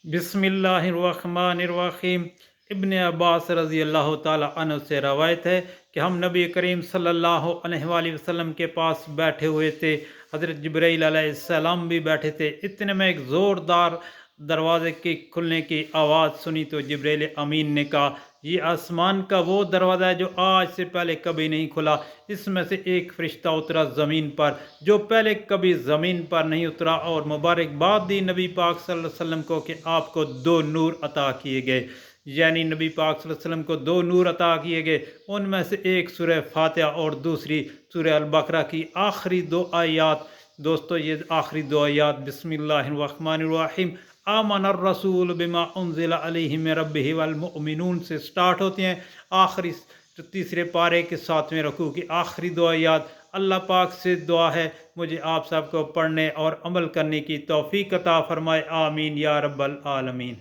बिस्मिल्लाहिर्रहमानिर्रहीम। इब्न अब्बास रज़ी अल्लाह ताला अन्हु से रवायत है कि हम नबी करीम सल्लल्लाहु अलैहि वसल्लम के पास बैठे हुए थे। हज़रत जिब्राईल अलैहिस्सलाम भी बैठे थे। इतने में एक ज़ोरदार दरवाज़े के खुलने की आवाज़ सुनी तो जिब्राईल अमीन ने कहा, ये आसमान का वो दरवाज़ा है जो आज से पहले कभी नहीं खुला। इसमें से एक फ़रिश्ता उतरा ज़मीन पर जो पहले कभी ज़मीन पर नहीं उतरा, और मुबारकबाद दी नबी पाक सल्लल्लाहु अलैहि वसल्लम को कि आपको दो नूर अता किए गए। यानी नबी पाक सल्लल्लाहु अलैहि वसल्लम को दो नूर अता किए गए। उनमें से एक सूरह फातिहा और दूसरी सूरह अल बकरा की आखिरी दो आयत। दोस्तों, ये आखिरी दो आयत बिस्मिल्लाहिर्रहमानिर्रहीम आमनर रसूल बिमा उन्ज़िला अलैहि मिन रब्बिहि वल मुमिनून से स्टार्ट होती हैं। आखिरी तीसरे पारे के 7वें रुकू की आखिरी दो आयत। अल्लाह पाक से दुआ है मुझे आप सबको पढ़ने और अमल करने की तौफीक अता फरमाए। आमीन या रब्बल आलमीन।